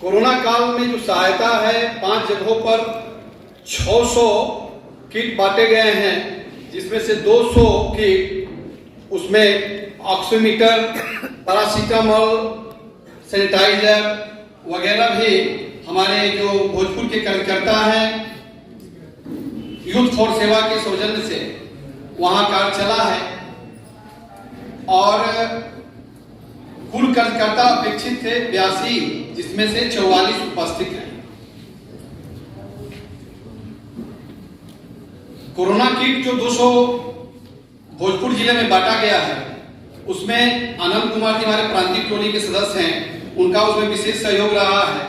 Corona काल में जो सहायता है 5 जगहों पर 600 किट बांटे गए हैं, जिसमें से 200 किट उसमें ऑक्सीमीटर, पैरासीटामोल, सैनिटाइजर वगैरह भी हमारे जो भोजपुर के कार्यकर्ता हैं यूथ फॉर सेवा के सौजन्य से वहां कार्य चला है और कुल कार्यकर्ता अपेक्षित थे 82, जिसमें से 44 उपस्थित हैं। कोरोना किट जो 200 भोजपुर जिले में बांटा गया है, उसमें आनंद कुमार जी हमारे प्रांतीय टोली के सदस्य हैं, उनका उसमें विशेष सहयोग रहा है।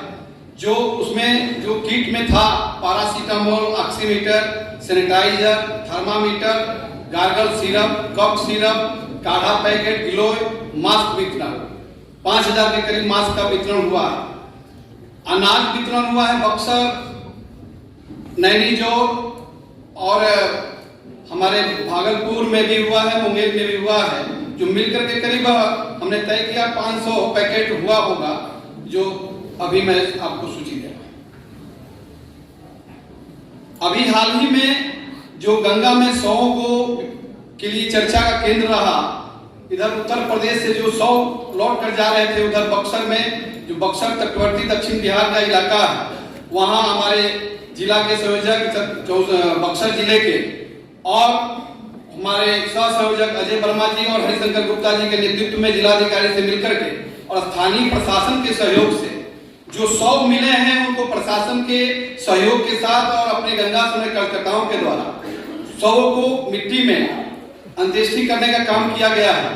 जो उसमें जो किट में था paracetamol, oximeter, sanitizer, thermometer, gargle syrup, cough syrup, काढ़ा पैकेट, गिलोय, मास्क वितरण, 5000 के करीब मास्क का वितरण हुआ है। अनाज वितरण हुआ है बक्सर, नैनीजोर और हमारे भागलपुर में भी हुआ है, मुंगेर में भी हुआ है, जो मिलकर के करीब हमने तय किया 500 पैकेट हुआ होगा, जो अभी मैं आपको सूची दे रहा हूं। अभी हाल ही में जो गंगा में 100 के लिए चर्चा का केंद्र रहा, इधर उत्तर प्रदेश से जो 100 लौट कर जा रहे थे, उधर बक्सर में जो बक्सर तटवर्ती दक्षिण बिहार का इलाका है, वहां हमारे जिला के संयोजक बक्सर जिले के और हमारे सह संयोजक अजय वर्मा जी और हरिशंकर गुप्ता जी के नेतृत्व में जिलाधिकारी से मिलकर के और स्थानीय प्रशासन के सहयोग से जो 100 मिले हैं, उनको प्रशासन के सहयोग के साथ और अपने गंगा समय कार्यकर्ताओं के द्वारा 100 को मिट्टी में अंत्येष्टि करने का काम किया गया है।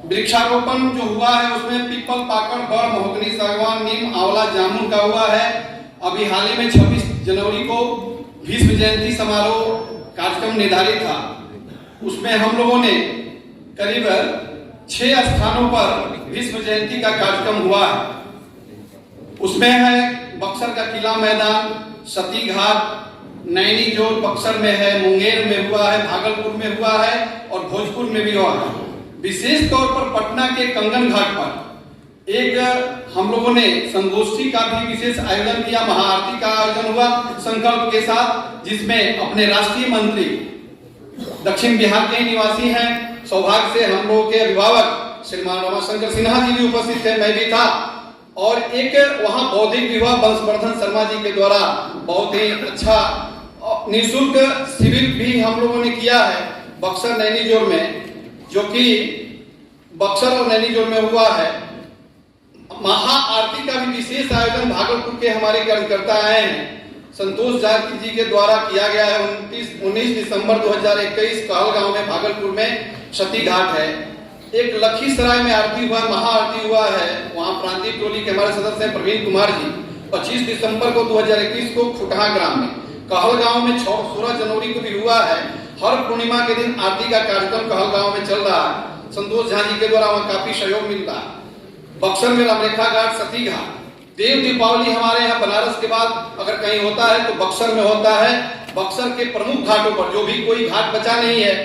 वृक्षारोपण जो हुआ है उसमें पीपल, पाकड़, बड़, महोगनी, सागवान, नीम, आंवला, जामुन का हुआ है। अभी हाल ही में 26 जनवरी को भीष्म जयंती समारोह कार्यक्रम निर्धारित था, उसमें हम लोगों ने करीब 6 स्थानों पर भीष्म जयंती का कार्यक्रम हुआ है। उसमें है बक्सर का किला मैदान, सती घाट, नैनीजोर बक्सर में है, मुंगेर में हुआ है, भागलपुर में हुआ है और भोजपुर में भी हुआ है। विशेष तौर पर पटना के कंगन घाट पर एक हम लोगों ने संगोष्ठी का भी विशेष आयोजन किया, महाआरती का आयोजन हुआ संकल्प के साथ, जिसमें अपने राष्ट्रीय मंत्री दक्षिण बिहार के निवासी हैं, सौभाग्य से हम लोगों के अभिभावक श्रीमान रमाशंकर सिन्हा जी भी उपस्थित थे, मैं भी था, और एक वहां बौद्धिक विवाह वंशवर्धन शर्मा जी के द्वारा बहुत ही अच्छा निःशुल्क शिविर भी हम लोगों ने किया है बक्सर नैनीजोर में, जो कि बक्सर और नैनीजोर में हुआ है। महाआरती का भी विशेष आयोजन भागलपुर के हमारे कार्यकर्ता आए हैं, संतोष जाति जी के द्वारा किया गया है। 19 दिसंबर 2021 कहलगांव में भागलपुर में सती घाट है। एक लखीसराय में आरती हुआ, महाआरती हुआ है, वहां प्रांतीय टोली के हमारे सदस्य हैं प्रवीण कुमार जी। 25 दिसंबर को 2021 को खुटहा ग्राम में, कहलगांव में 16 जनवरी को भी हुआ है। हर पूर्णिमा के दिन आरती का कार्यक्रम कहलगांव में चल रहा है, संतोष झा जी के द्वारा वहां काफी सहयोग मिल रहा है। बक्सर में रामरेखा घाट, सती घाट, देव दीपावली हमारे यहाँ बनारस के बाद अगर कहीं होता है तो बक्सर में होता है। बक्सर के प्रमुख घाटों पर जो भी कोई घाट बचा नहीं है,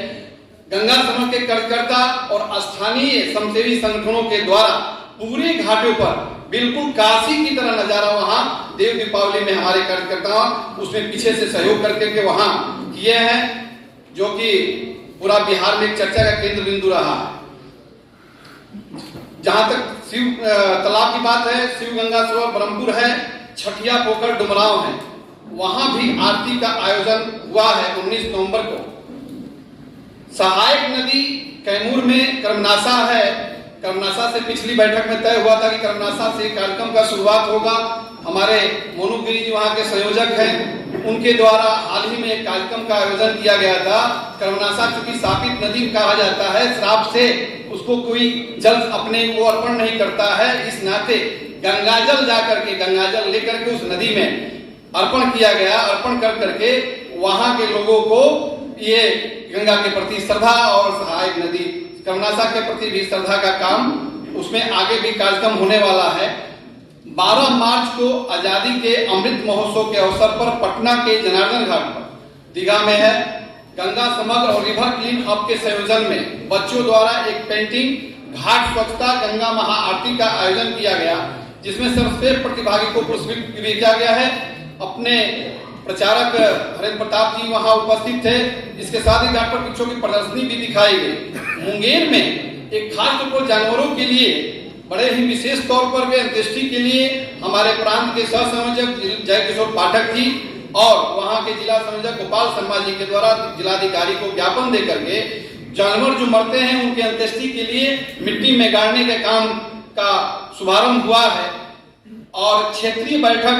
गंगा समूह के कार्यकर्ता और स्थानीय स्वयंसेवी संगठनों के द्वारा पूरे घाटों पर बिल्कुल काशी की तरह नजारा वहां देव दीपावली में हमारे कार्यकर्ता उसमें पीछे से सहयोग करके के वहां किए हैं, जो कि पूरा बिहार में एक चर्चा का केंद्र बिंदु रहा है। जहां तक शिव तालाब की बात है, शिव गंगा सरोवर ब्रह्मपुर है, छठिया पोखर डुमराव है, वहां भी आरती का आयोजन हुआ है 19 नवंबर को। सहायक नदी कैमूर में कर्मनासा है, कर्मनासा से पिछली बैठक में तय हुआ था कि कर्मनासा से कार्यक्रम का शुरुआत होगा। हमारे मोनू गिरी जी वहां के संयोजक हैं, उनके द्वारा हाल ही में एक कार्यक्रम का आयोजन किया गया था। कर्मनासा चूंकि शापित नदी कहा जाता है, श्राप से उसको कोई जल अपने को अर्पण नहीं करता है, इस नाते गंगाजल जाकर के गंगाजल लेकर के उस नदी में अर्पण किया गया। अर्पण कर करके वहां के लोगों को ये गंगा के प्रति श्रद्धा और सहायक नदी कर्मनासा के प्रति भी श्रद्धा का काम उसमें आगे भी कार्यक्रम होने वाला है। 12 मार्च को आजादी के अमृत महोत्सव के अवसर पर पटना के जनार्दन घाट पर दीघा में है, गंगा समग्र और रिवर क्लीन अप के संयोजन में बच्चों द्वारा एक पेंटिंग घाट स्वच्छता गंगा महाआरती का आयोजन किया गया, जिसमें सर्वश्रेष्ठ प्रतिभागी को पुरस्कृत किया गया है। अपने प्रचारक हरेंद्र प्रताप जी वहां उपस्थित थे। इसके साथ ही घाट पर वृक्षों की प्रदर्शनी भी दिखाई गई। मुंगेर में एक खास तौर पर जानवरों के लिए बड़े ही विशेष तौर पर वे अंत्येष्टि के लिए हमारे प्रांत के सह संयोजक जय किशोर पाठक जी और वहां के जिला संयोजक गोपाल शर्मा जी के द्वारा जिलाधिकारी को ज्ञापन देकर के जानवर जो मरते हैं उनके अंत्येष्टि के लिए मिट्टी में गाड़ने के काम का शुभारंभ हुआ है। और क्षेत्रीय बैठक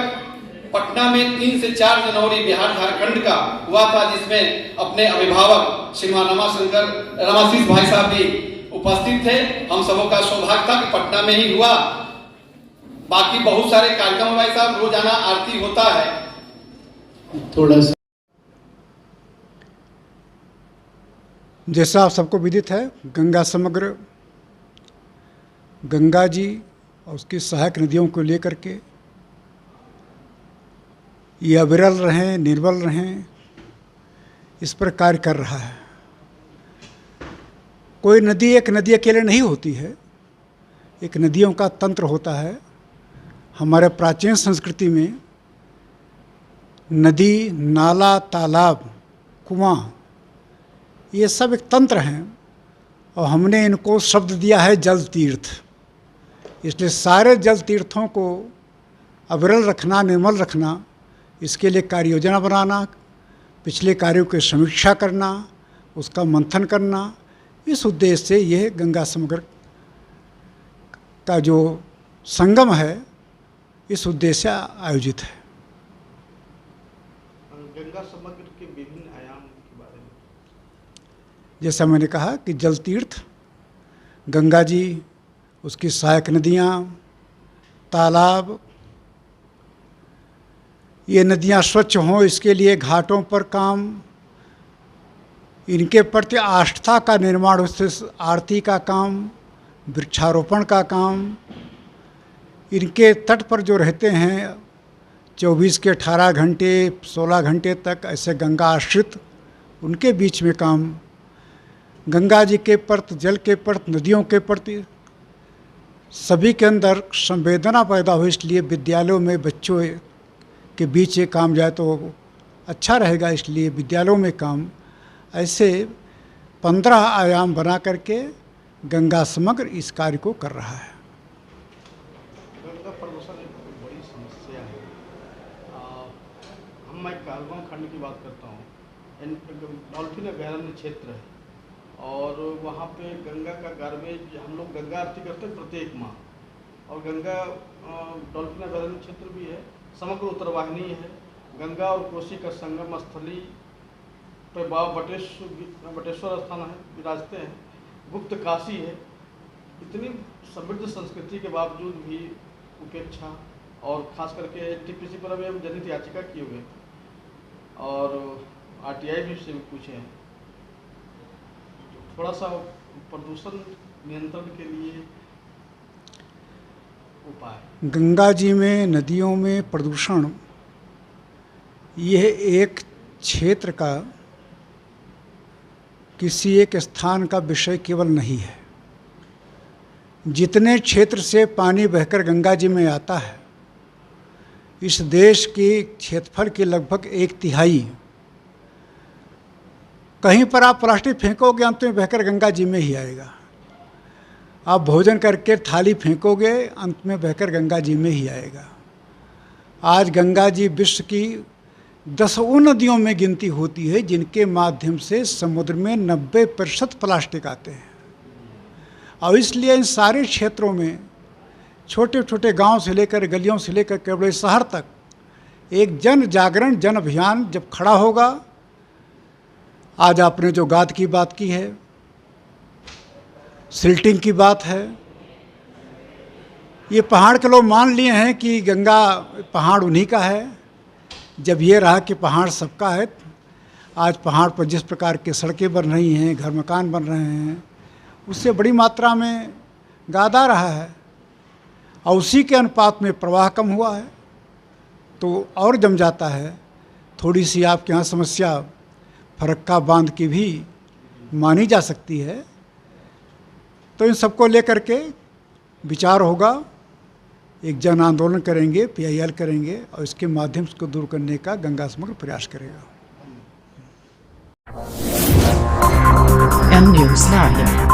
पटना में 3 से 4 जनवरी बिहार झारखंड का हुआ था, जिसमें अपने अभिभावक श्रीमान रमाशीष भाई साहब भी उपस्थित थे। हम सबों का सौभाग्य था कि पटना में ही हुआ। बाकी बहुत सारे कार्यक्रम भाई साहब, रोजाना आरती होता है। थोड़ा सा जैसा आप सबको विदित है, गंगा समग्र गंगा जी और उसकी सहायक नदियों को लेकर के ये अविरल रहें, निर्बल रहें, इस पर कार्य कर रहा है। कोई नदी एक नदी अकेले नहीं होती है, एक नदियों का तंत्र होता है। हमारे प्राचीन संस्कृति में नदी, नाला, तालाब, कुआं, ये सब एक तंत्र हैं और हमने इनको शब्द दिया है जल तीर्थ। इसलिए सारे जल तीर्थों को अविरल रखना, निर्मल रखना, इसके लिए कार्य योजना बनाना, पिछले कार्यों की समीक्षा करना, उसका मंथन करना, इस उद्देश्य से यह गंगा समग्र का जो संगम है, इस उद्देश्य से आयोजित है। गंगा समग्र के विभिन्न आयाम के बारे में जैसा मैंने कहा कि जल तीर्थ, गंगा जी, उसकी सहायक नदियाँ, तालाब, ये नदियाँ स्वच्छ हों, इसके लिए घाटों पर काम, इनके प्रति आस्था का निर्माण, उससे आरती का काम, वृक्षारोपण का काम, इनके तट पर जो रहते हैं 24 के 18 घंटे 16 घंटे तक ऐसे गंगा आश्रित, उनके बीच में काम, गंगा जी के प्रति, जल के प्रति, नदियों के प्रति सभी के अंदर संवेदना पैदा हो। इसलिए विद्यालयों में बच्चों के बीच ये काम जाए तो अच्छा रहेगा, इसलिए विद्यालयों में काम ऐसे 15 आयाम बना करके गंगा समग्र इस कार्य को कर रहा है। गंगा प्रदूषण एक बड़ी समस्या है। मैं कालगांव खंड की बात करता हूँ। डॉल्फिन अभयारण्य क्षेत्र है और वहाँ पे गंगा का गार्बेज, हम लोग गंगा आरती करते हैं प्रत्येक माह। और गंगा डॉल्फिन अभयारण्य क्षेत्र भी है, समग्र उत्तरवाहिनी है। गंगा और कोसी का संगम स्थली पे बाबा बटेश्वर स्थान है, विराजते हैं। गुप्त काशी है। इतनी समृद्ध संस्कृति के बावजूद भी उपेक्षा, और खास करके टीपीसी पर अभी हम जनहित याचिका किए हुए और आरटीआई भी से पूछे हैं। थोड़ा सा प्रदूषण नियंत्रण के लिए उपाय। गंगा जी में, नदियों में प्रदूषण, यह एक क्षेत्र का, किसी एक स्थान का विषय केवल नहीं है। जितने क्षेत्र से पानी बहकर गंगा जी में आता है, इस देश के क्षेत्रफल के लगभग 1/3 कहीं पर आप प्लास्टिक फेंकोगे, अंत में बहकर गंगा जी में ही आएगा। आप भोजन करके थाली फेंकोगे, अंत में बहकर गंगा जी में ही आएगा। आज गंगा जी विश्व की 10 उन नदियों में गिनती होती है जिनके माध्यम से समुद्र में 90% प्लास्टिक आते हैं। और इसलिए इन सारे क्षेत्रों में, छोटे छोटे गांव से लेकर, गलियों से लेकर के बड़े शहर तक, एक जन जागरण, जन अभियान जब खड़ा होगा। आज आपने जो गाद की बात की है, सिल्टिंग की बात है, ये पहाड़ के लोग मान लिए हैं कि गंगा पहाड़ उन्हीं का है। जब ये रहा कि पहाड़ सबका है, आज पहाड़ पर जिस प्रकार की सड़कें बन रही हैं, घर मकान बन रहे हैं, उससे बड़ी मात्रा में गाद आ रहा है और उसी के अनुपात में प्रवाह कम हुआ है तो और जम जाता है। थोड़ी सी आपके यहाँ समस्या फरक्का बांध की भी मानी जा सकती है। तो इन सबको लेकर के विचार होगा, एक जन आंदोलन करेंगे, PIL करेंगे और इसके माध्यम से इसको दूर करने का गंगा समग्र प्रयास करेगा। M News Live